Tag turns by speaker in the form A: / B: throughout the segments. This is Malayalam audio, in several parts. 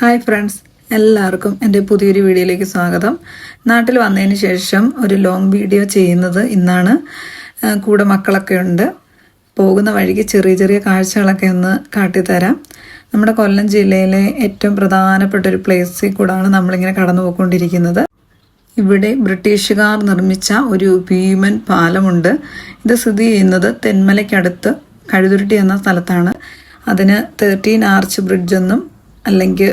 A: ഹായ് ഫ്രണ്ട്സ്, എല്ലാവർക്കും എൻ്റെ പുതിയൊരു വീഡിയോയിലേക്ക് സ്വാഗതം. നാട്ടിൽ വന്നതിന് ശേഷം ഒരു ലോങ് വീഡിയോ ചെയ്യുന്നത് ഇന്നാണ്. കൂടെ മക്കളൊക്കെ ഉണ്ട്. പോകുന്ന വഴിക്ക് ചെറിയ ചെറിയ കാഴ്ചകളൊക്കെ ഒന്ന് കാട്ടിത്തരാം. നമ്മുടെ കൊല്ലം ജില്ലയിലെ ഏറ്റവും പ്രധാനപ്പെട്ട ഒരു പ്ലേസിൽ കൂടാണ് നമ്മളിങ്ങനെ കടന്നു പോയിക്കൊണ്ടിരിക്കുന്നത്. ഇവിടെ ബ്രിട്ടീഷുകാർ നിർമ്മിച്ച ഒരു ഭീമൻ പാലമുണ്ട്. ഇത് സ്ഥിതി ചെയ്യുന്നത് തെന്മലയ്ക്കടുത്ത് കഴുതുരുട്ടി എന്ന സ്ഥലത്താണ്. അതിന് 13 ആർച്ച് ബ്രിഡ്ജ് എന്നും അല്ലെങ്കിൽ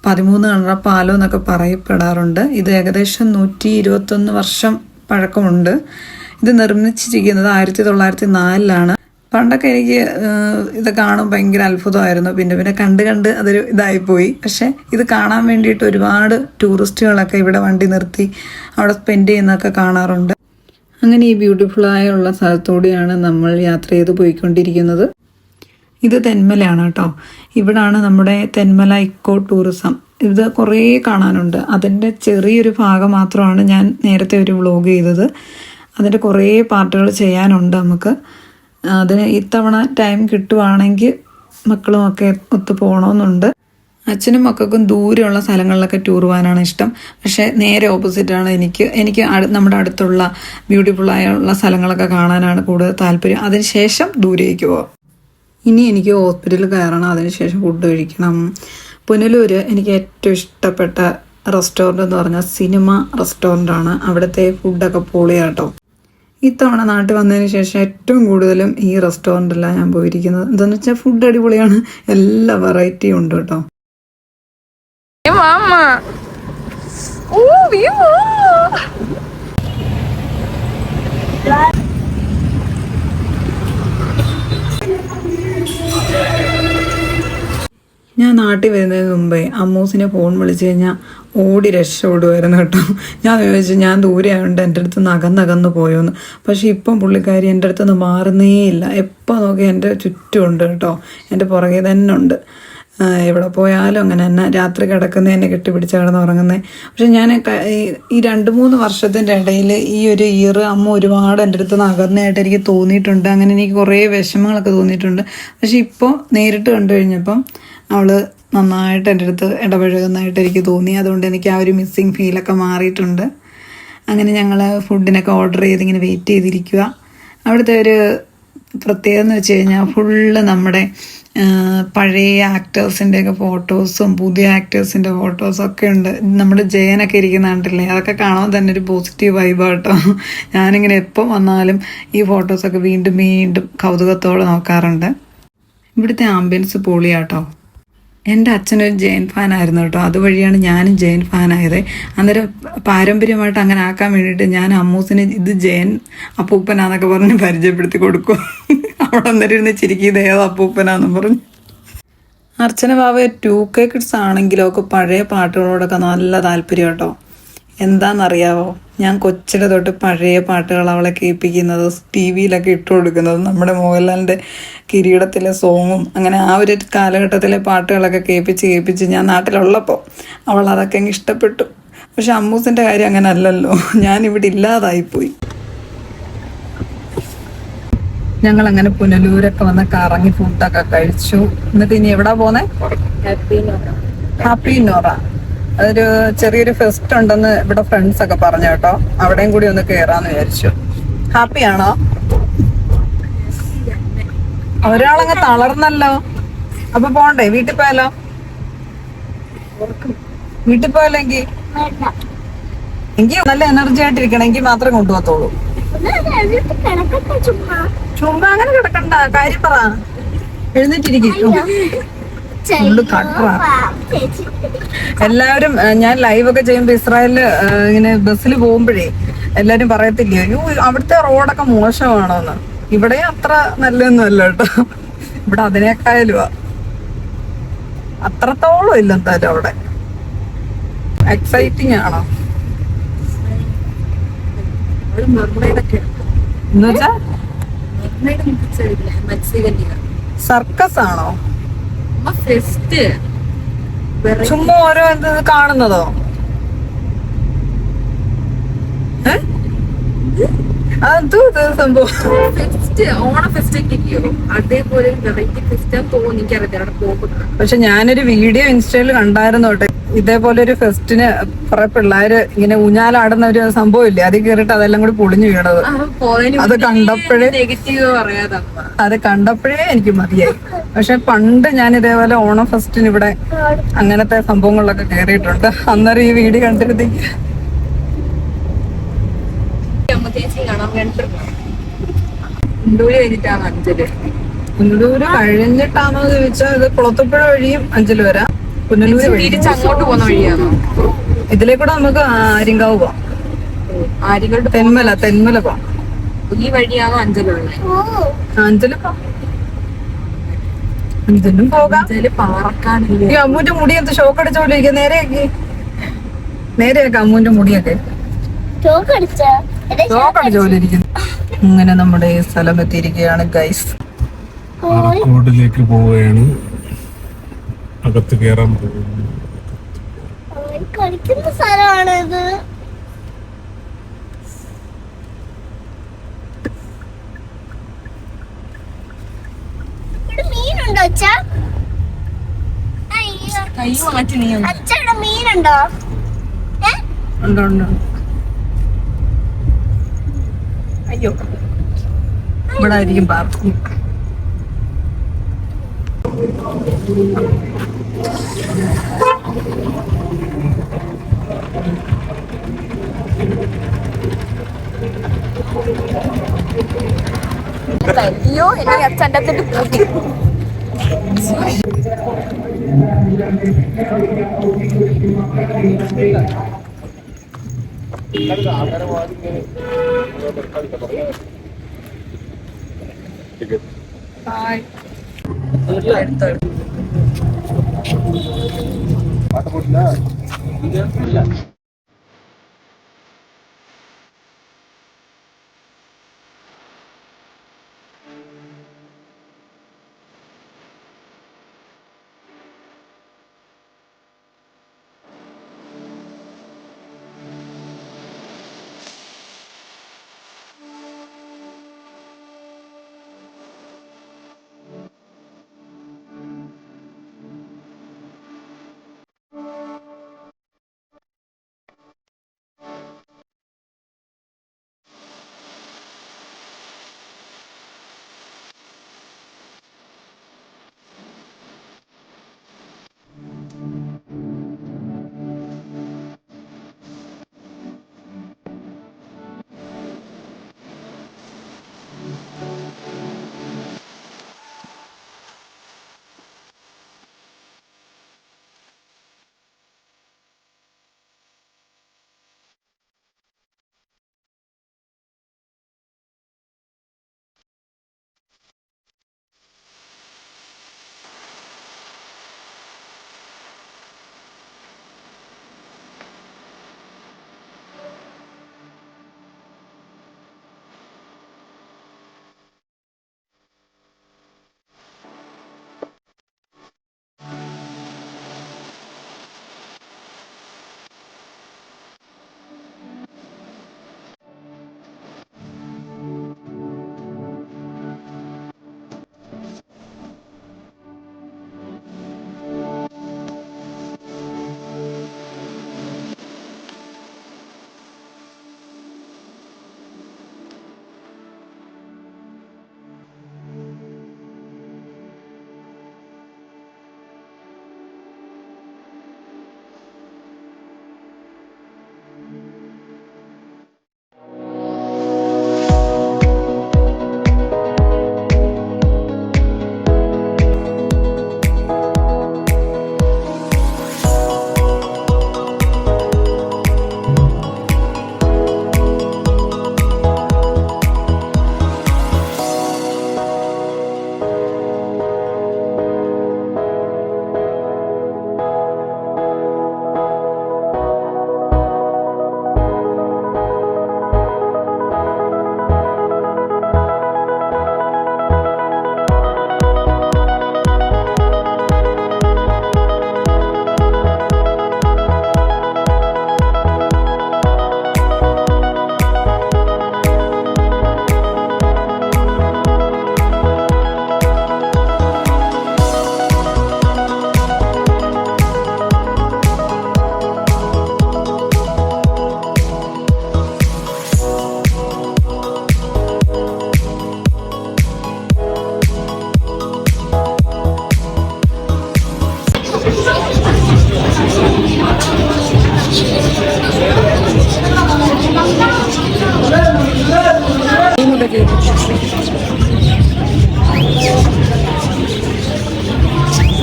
A: 13 കണ്ണറ പാലം എന്നൊക്കെ പറയപ്പെടാറുണ്ട്. ഇത് ഏകദേശം 121 വർഷം പഴക്കമുണ്ട്. ഇത് നിർമ്മിച്ചിരിക്കുന്നത് 1904 പണ്ടൊക്കെ എനിക്ക് ഇത് കാണും ഭയങ്കര അത്ഭുതമായിരുന്നു. പിന്നെ കണ്ട് അതൊരു ഇതായിപ്പോയി. പക്ഷെ ഇത് കാണാൻ വേണ്ടിയിട്ട് ഒരുപാട് ടൂറിസ്റ്റുകളൊക്കെ ഇവിടെ വണ്ടി നിർത്തി അവിടെ സ്പെൻഡ് ചെയ്യുന്നതൊക്കെ കാണാറുണ്ട്. അങ്ങനെ ഈ ബ്യൂട്ടിഫുള്ളായുള്ള സ്ഥലത്തൂടെയാണ് നമ്മൾ യാത്ര ചെയ്ത് പോയിക്കൊണ്ടിരിക്കുന്നത്. ഇത് തെന്മലയാണ് കേട്ടോ. ഇവിടാണ് നമ്മുടെ തെന്മല ഇക്കോ ടൂറിസം. ഇത് കുറേ കാണാനുണ്ട്. അതിൻ്റെ ചെറിയൊരു ഭാഗം മാത്രമാണ് ഞാൻ നേരത്തെ ഒരു വ്ലോഗ് ചെയ്തത്. അതിൻ്റെ കുറേ പാർട്ടുകൾ ചെയ്യാനുണ്ട് നമുക്ക്. അതിന് ഇത്തവണ ടൈം കിട്ടുവാണെങ്കിൽ മക്കളുമൊക്കെ ഒത്തു പോകണമെന്നുണ്ട്. അച്ഛനും മക്കൾക്കും ദൂരെയുള്ള സ്ഥലങ്ങളിലൊക്കെ ടൂർ പോകാനാണ് ഇഷ്ടം. പക്ഷേ നേരെ ഓപ്പോസിറ്റാണ് എനിക്ക് നമ്മുടെ അടുത്തുള്ള ബ്യൂട്ടിഫുള്ളായുള്ള സ്ഥലങ്ങളൊക്കെ കാണാനാണ് കൂടുതൽ താല്പര്യം. അതിനുശേഷം ദൂരേക്ക് പോകാം. ഇനി എനിക്ക് ഹോസ്പിറ്റലിൽ കയറണം, അതിനുശേഷം ഫുഡ് കഴിക്കണം. പുനലൂർ എനിക്ക് ഏറ്റവും ഇഷ്ടപ്പെട്ട റെസ്റ്റോറൻ്റ് എന്ന് പറഞ്ഞാൽ സിനിമ റെസ്റ്റോറൻ്റാണ്. അവിടുത്തെ ഫുഡൊക്കെ പൊളിയാട്ടോ. ഇത്തവണ നാട്ടിൽ വന്നതിന് ശേഷം ഏറ്റവും കൂടുതലും ഈ റെസ്റ്റോറൻറ്റിലാണ് ഞാൻ പോയിരിക്കുന്നത്. എന്താണെന്ന് വെച്ചാൽ ഫുഡ് അടിപൊളിയാണ്, എല്ലാ വെറൈറ്റിയും ഉണ്ട് കേട്ടോ. ഞാൻ നാട്ടിൽ വരുന്നതിന് മുമ്പേ അമ്മൂസിനെ ഫോൺ വിളിച്ച് കഴിഞ്ഞാൽ ഓടി രക്ഷപ്പെടുമായിരുന്നു കേട്ടോ. ഞാൻ വിചാരിച്ചു ഞാൻ ദൂരെ ആയതുകൊണ്ട് എൻ്റെ അടുത്ത് നിന്ന് അകന്നകന്ന് പോയോന്ന്. പക്ഷേ ഇപ്പം പുള്ളിക്കാരി എൻ്റെ അടുത്ത് നിന്ന് മാറുന്നേയില്ല. എപ്പോൾ നോക്കി എൻ്റെ ചുറ്റുമുണ്ട് കേട്ടോ, എൻ്റെ പുറകെ തന്നെ ഉണ്ട്. എവിടെ പോയാലും അങ്ങനെ തന്നെ. രാത്രി കിടക്കുന്നത് എന്നെ കെട്ടിപ്പിടിച്ച് കിടന്ന് ഉറങ്ങുന്നത്. പക്ഷെ ഞാൻ ഈ 2-3 വർഷത്തിൻ്റെ ഇടയിൽ ഈ ഒരു ഇയർ അമ്മ ഒരുപാട് എൻ്റെ അടുത്ത് നിന്ന് അകന്നതായിട്ട് എനിക്ക് തോന്നിയിട്ടുണ്ട്. അങ്ങനെ എനിക്ക് കുറേ വിഷമങ്ങളൊക്കെ തോന്നിയിട്ടുണ്ട്. പക്ഷെ ഇപ്പോൾ നേരിട്ട് കണ്ടു കഴിഞ്ഞപ്പം അവൾ നന്നായിട്ട് എൻ്റെ അടുത്ത് ഇടപഴകുന്നതായിട്ട് എനിക്ക് തോന്നി. അതുകൊണ്ട് എനിക്ക് ആ ഒരു മിസ്സിങ് ഫീലൊക്കെ മാറിയിട്ടുണ്ട്. അങ്ങനെ ഞങ്ങൾ ഫുഡിനൊക്കെ ഓർഡർ ചെയ്ത് ഇങ്ങനെ വെയിറ്റ് ചെയ്തിരിക്കുക. അവിടുത്തെ ഒരു പ്രത്യേകത എന്ന് വെച്ച് കഴിഞ്ഞാൽ ഫുള്ള് നമ്മുടെ പഴയ ആക്ടേഴ്സിൻ്റെയൊക്കെ ഫോട്ടോസും പുതിയ ആക്ടേഴ്സിൻ്റെ ഫോട്ടോസും ഒക്കെ ഉണ്ട്. നമ്മുടെ ജയനൊക്കെ ഇരിക്കുന്ന കണ്ടില്ലേ, അതൊക്കെ കാണാൻ തന്നെ ഒരു പോസിറ്റീവ് വൈബാട്ടോ. ഞാനിങ്ങനെ എപ്പം വന്നാലും ഈ ഫോട്ടോസൊക്കെ വീണ്ടും വീണ്ടും കൗതുകത്തോടെ നോക്കാറുണ്ട്. ഇവിടുത്തെ ആംബിയൻസ് പൊളിയാട്ടോ. എൻ്റെ അച്ഛനൊരു ജയൻ ഫാനായിരുന്നു കേട്ടോ. അതുവഴിയാണ് ഞാനും ജയൻ ഫാനായത്. അന്നേരം പാരമ്പര്യമായിട്ട് അങ്ങനെ ആക്കാൻ വേണ്ടിയിട്ട് ഞാൻ അമ്മൂസിന് ഇത് ജയൻ അപ്പൂപ്പനാന്നൊക്കെ പറഞ്ഞ് പരിചയപ്പെടുത്തി കൊടുക്കും. അവിടെ അന്നേരം ഇരുന്ന് ചിരിക്കുന്നത് ഏതോ അപ്പൂപ്പനാന്നും പറഞ്ഞു. അർച്ചന ബാബ 2K കിഡ്സ് ആണെങ്കിലും ഒക്കെ പഴയ പാട്ടുകളോടൊക്കെ നല്ല താല്പര്യം കേട്ടോ. എന്താണെന്നറിയാവോ, ഞാൻ കൊച്ചിലെ തൊട്ട് പഴയ പാട്ടുകൾ അവളെ കേൾപ്പിക്കുന്നത്, TV-യിലൊക്കെ ഇട്ട് കൊടുക്കുന്നത് നമ്മുടെ മോഹൻലാലിൻ്റെ കിരീടത്തിലെ സോങ്ങും അങ്ങനെ ആ ഒരു കാലഘട്ടത്തിലെ പാട്ടുകളൊക്കെ കേൾപ്പിച്ച് ഞാൻ നാട്ടിലുള്ളപ്പോൾ അവൾ അതൊക്കെ അങ്ങ് ഇഷ്ടപ്പെട്ടു. പക്ഷെ അമ്മൂസിൻ്റെ കാര്യം അങ്ങനെ അല്ലല്ലോ, ഞാനിവിടെ ഇല്ലാതായിപ്പോയി. ഞങ്ങളങ്ങനെ പുനലൂരൊക്കെ വന്ന് കറങ്ങി ഫുഡൊക്കെ കഴിച്ചു. എന്നിട്ട് ഇനി എവിടാ പോന്നെ? ഹാപ്പി നോറ. അതൊരു ചെറിയൊരു ഫെസ്റ്റ് ഉണ്ടെന്ന് ഇവിടെ ഫ്രണ്ട്സ് ഒക്കെ പറഞ്ഞു കേട്ടോ. അവിടെയും കൂടി ഒന്ന് കയറാന്ന് വിചാരിച്ചു. ഹാപ്പിയാണോ? ഒരാളങ്ങ് തളർന്നല്ലോ. അപ്പൊ പോണ്ടേ? വീട്ടിൽ പോയാലോ? വീട്ടിൽ പോയാലെങ്കിൽ നല്ല എനർജി ആയിട്ടിരിക്കണം, എങ്കിൽ മാത്രമേ കൊണ്ടുപോകത്തുള്ളൂ. ചുമ്മാ അങ്ങനെ കിടക്കണ്ട, കാര്യം പറ. എഴുന്നേറ്റിരിക്കും. എല്ലാവരും ഞാൻ ലൈവൊക്കെ ചെയ്യുമ്പോൾ ഇസ്രായേലില് ഇങ്ങനെ ബസ്സിൽ പോകുമ്പോഴേ എല്ലാരും പറയത്തില്ലേ, അയ്യോ അവിടുത്തെ റോഡൊക്കെ മോശമാണോന്ന്. ഇവിടെ അത്ര നല്ലതൊന്നും അല്ല കേട്ടോ. ഇവിടെ അതിനേക്കായാലും അത്രത്തോളം ഇല്ല എന്തായാലും. അവിടെ എക്സൈറ്റിംഗ് ആണോ എന്നുവെച്ചാ? സർക്കസ് ആണോ? ചുമ്മാ ഓരോ എന്ത് കാണുന്നതോ? അത് സംഭവം
B: ഫെസ്റ്റ് ഓണം ഫെസ്റ്റ് ഒക്കെ ഇല്ലയോ അതേപോലെ വെറൈറ്റി ഫെസ്റ്റ് തോന്നി എനിക്കറിയില്ല അവിടെ പോകുന്നത്.
A: പക്ഷെ ഞാനൊരു വീഡിയോ ഇൻസ്റ്റയിൽ കണ്ടായിരുന്നു കേട്ടെ, ഇതേപോലെ ഒരു ഫെസ്റ്റിന് കുറെ പിള്ളേര് ഇങ്ങനെ ഊഞ്ഞാലാടുന്ന ഒരു സംഭവം ഇല്ലേ, അതിൽ കയറിയിട്ട് അതെല്ലാം കൂടി പൊളിഞ്ഞു വീണത്. അത് കണ്ടപ്പോഴേ
B: നെഗറ്റീവ് പറയാതെ
A: അത് കണ്ടപ്പോഴേ എനിക്ക് മതിയായി. പക്ഷെ പണ്ട് ഞാൻ ഇതേപോലെ ഓണം ഫെസ്റ്റിന് ഇവിടെ അങ്ങനത്തെ സംഭവങ്ങളിലൊക്കെ കയറിയിട്ടുണ്ട്. അന്നേരം ഈ വീഡിയോ കണ്ടിരുന്നെങ്കിൽ
B: ചേച്ചി കാണാൻ ഉണ്ടൂര് കഴിഞ്ഞിട്ടാണ് അഞ്ചല്.
A: പുനലൂര് കഴിഞ്ഞിട്ടാണോ ചോദിച്ചാൽ ഇത് കുളത്തുപ്പുഴ വഴിയും അഞ്ചല് വരാം. പുനലൂര് വഴി
B: തിരിച്ചങ്ങോട്ട് പോകുന്ന വഴിയാണോ?
A: ഇതിലേക്കൂടെ നമുക്ക് ആര്യങ്കാവ് പോവാം.
B: ആര്യങ്കോട്ട്
A: തെന്മല പോവാം.
B: ഈ വഴിയാണോ അഞ്ചലുള്ളത്?
A: അഞ്ചല് പോവാം, അഞ്ചലും പോകാം.
B: പാറക്കാടില്ല.
A: ഈ അമ്മൂന്റെ മുടി എന്ത് ഷോക്ക് അടിച്ച പോലെ ഇരിക്കുക. നേരെയൊക്കെ അമ്മൂന്റെ മുടിയൊക്കെ ഷോക്ക് അടിച്ച പോലെ ഇരിക്കുന്നു. ഇങ്ങനെ നമ്മുടെ ഈ സ്ഥലം എത്തിയിരിക്കുകയാണ് ഗൈസ്.
C: പാറക്കോടിലേക്ക് പോവുകയാണ്, അകത്ത് കയറാൻ പോകുന്നു.
D: കളിക്കുന്ന സ്ഥലമാണിത്. ഇവിടെ മീനുണ്ടോ അച്ഛാ?
B: കൈ മാറ്റി നീ
D: അച്ഛയുടെ മീനുണ്ടോ?
A: ഉണ്ട്. അയ്യോ, ഇവിടെ ആയിരിക്കും പാർക്ക്.
B: അയ്യോ എനിക്ക് അച്ഛൻ്റെ അടുത്തിട്ട്
C: പാട്ട്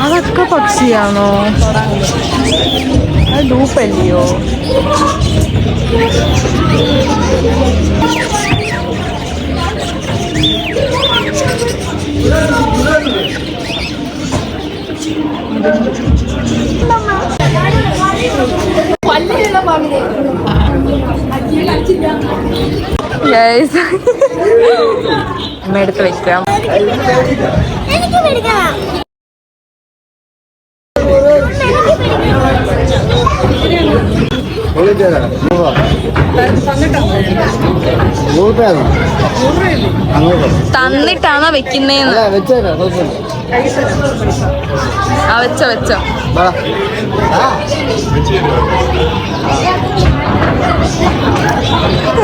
B: അതൊക്കെ പക്ഷിയാണോ? അത് ഡൂപ്പല്ലയോ? അമ്മ എടുത്ത് വെക്കാം.
D: എനിക്ക് പിടിക്കണം.
B: തന്നിട്ടാണോ വെക്കുന്നേന്ന്? ആ വെച്ചോ വെച്ചോ.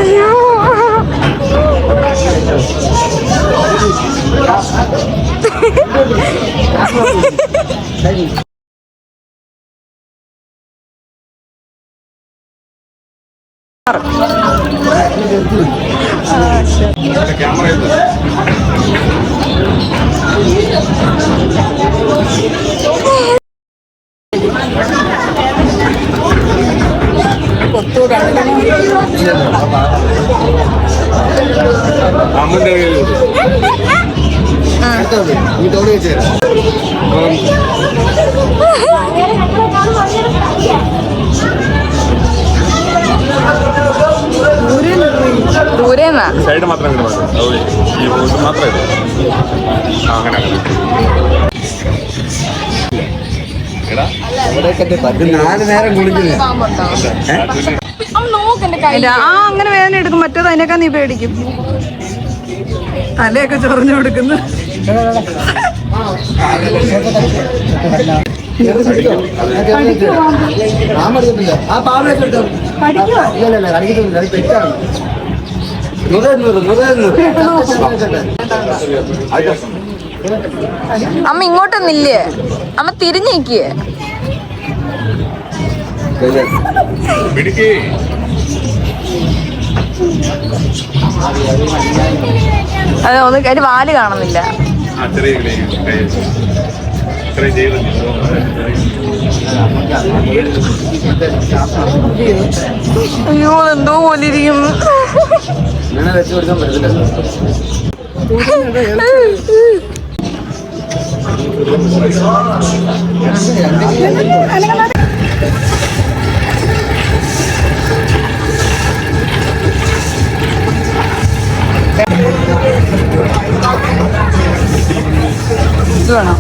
B: അയ്യോ
C: അമ്മന്റെ
B: ദൂരെന്നാ
C: സൈഡ് മാത്രം മാത്രമേ അങ്ങനെ
A: അങ്ങനെ വേദന എടുക്കും. മറ്റേത് അതിനേക്കാൾ നീ പേടിക്കും. തലയൊക്കെ ചൊറിഞ്ഞു കൊടുക്കുന്നു.
B: അമ്മ ഇങ്ങോട്ടൊന്നില്ലേ? അമ്മ തിരിഞ്ഞേക്കേ. അതെ ഒന്ന് അതിന്റെ വാല് കാണുന്നില്ല. അയ്യോ എന്തോ പോലെ ഇരിക്കുന്നു. ഇത് വേണോ?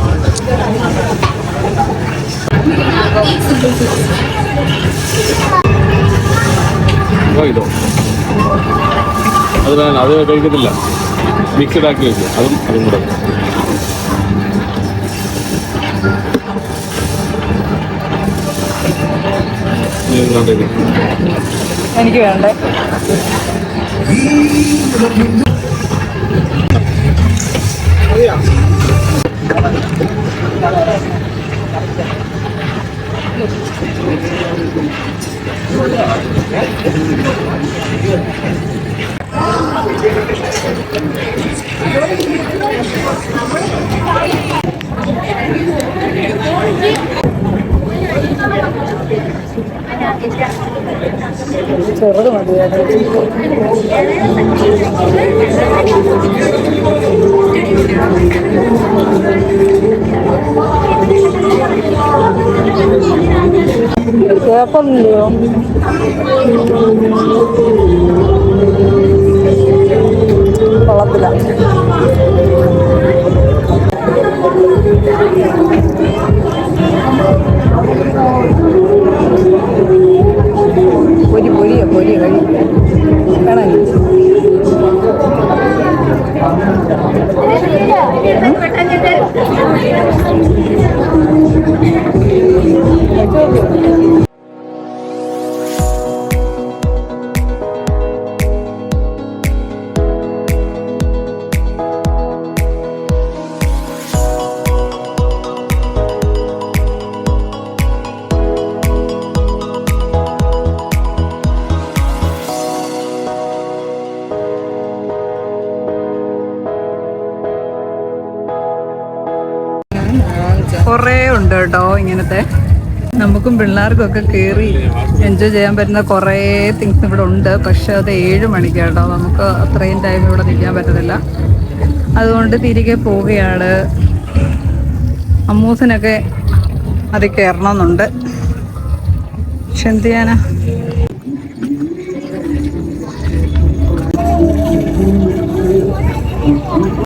C: ഇതോ അത് വേണം. അത് കഴിക്കത്തില്ല. മിക്സഡ് ആക്കി വെക്കും. അതും കൂടെ
B: എനിക്ക് വേണ്ടേ. ചെറുത് മതിയായിരുന്നു. കേൾക്കുന്നില്ലയോ? കൊള്ളത്തില്ല. പൊരിയോ കഴി കാണാൻ
A: ഉണ്ട് കേട്ടോ ഇങ്ങനത്തെ. നമുക്കും പിള്ളേർക്കൊക്കെ കയറി എൻജോയ് ചെയ്യാൻ പറ്റുന്ന കുറേ തിങ്സ് ഇവിടെ ഉണ്ട്. പക്ഷെ അത് 7 മണിക്ക് കേട്ടോ, നമുക്ക് അത്രയും ടൈം ഇവിടെ നിൽക്കാൻ പറ്റത്തില്ല. അതുകൊണ്ട് തിരികെ പോവുകയാണ്. അമ്മൂസിനൊക്കെ അതിൽ കയറണമെന്നുണ്ട്, പക്ഷെ എന്ത് ചെയ്യാനാ.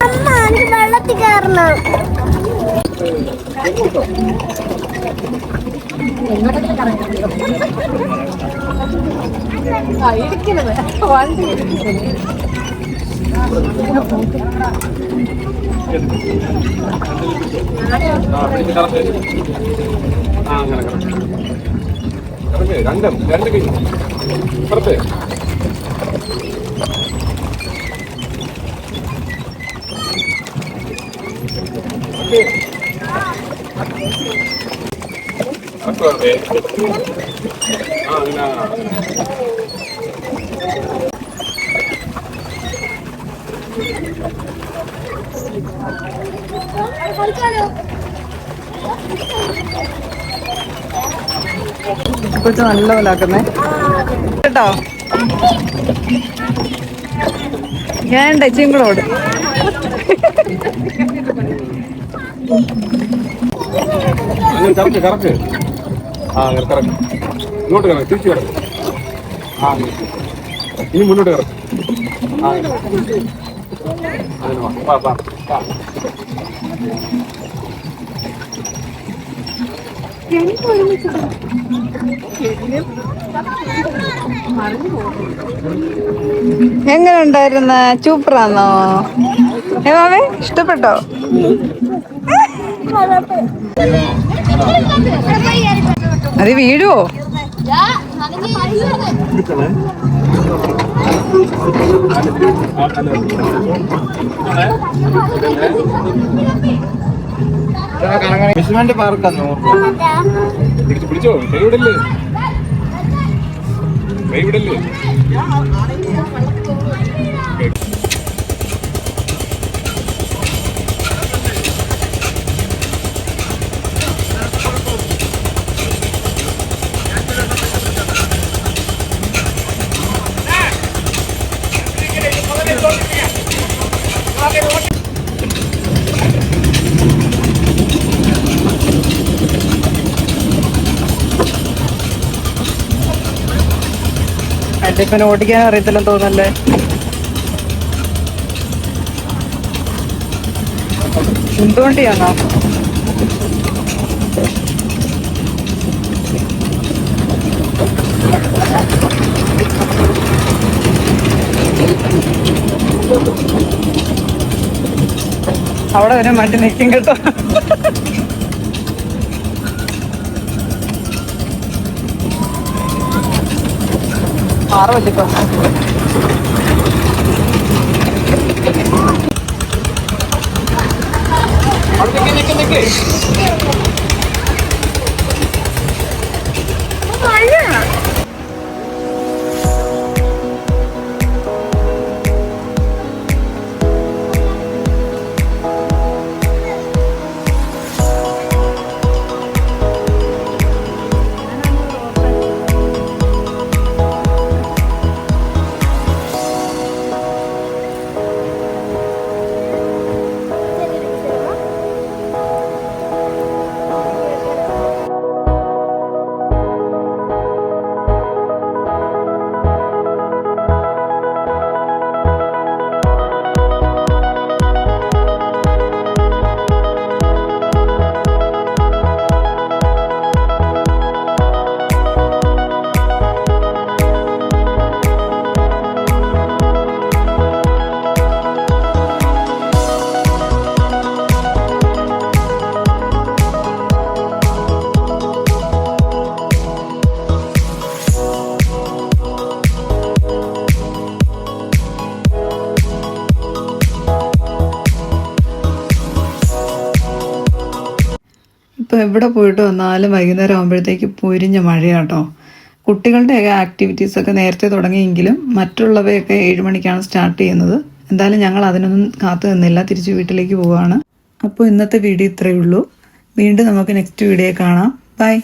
D: അമ്മ എനിക്ക് വെള്ളത്തിൽ കയറണം.
C: രണ്ട് കൈ പുറത്ത്.
A: കൊച്ചു നല്ല പോലാക്കുന്നേ കേട്ടോ. ഞാൻ ടച്ചിങ്ങളോട്
C: കറക്റ്റ് കറക്റ്റ്. കറക്റ്റ്. ഇങ്ങോട്ട് കറക്റ്റ്, തിരിച്ചു കിടക്കും. ഇനി മുന്നോട്ട് കിടക്കും. അതിന് വാ വാ.
A: എങ്ങനെ ഉണ്ടായിരുന്ന? സൂപ്പറാന്നോ? ഏമാവേ ഇഷ്ടപ്പെട്ടോ? അത് വീഴുവോ?
E: പാർക്കാന്നോ?
C: പിടിച്ചോ, കൈവിടല്ലേ, കൈവിടല്ലേ.
A: അടിപ്പനെ ഓടിക്കാൻ അറിയത്തില്ലെന്ന് തോന്നല്ലേ. എന്തുകൊണ്ടിയാണോ? അവിടെ വരെ മാറ്റി നിൽക്കും കേട്ടോ. മാറ വെച്ചിട്ടോ. ഇപ്പോൾ എവിടെ പോയിട്ട് വന്നാലും വൈകുന്നേരം ആകുമ്പോഴത്തേക്ക് പൊരിഞ്ഞ മഴയാട്ടോ. കുട്ടികളുടെയൊക്കെ ആക്ടിവിറ്റീസൊക്കെ നേരത്തെ തുടങ്ങിയെങ്കിലും മറ്റുള്ളവയൊക്കെ 7 മണിക്കാണ് സ്റ്റാർട്ട് ചെയ്യുന്നത്. എന്തായാലും ഞങ്ങൾ അതിനൊന്നും കാത്തു നിന്നില്ല, തിരിച്ച് വീട്ടിലേക്ക് പോവുകയാണ്. അപ്പോൾ ഇന്നത്തെ വീഡിയോ ഇത്രയേ ഉള്ളൂ. വീണ്ടും നമുക്ക് നെക്സ്റ്റ് വീഡിയോ കാണാം. ബൈ.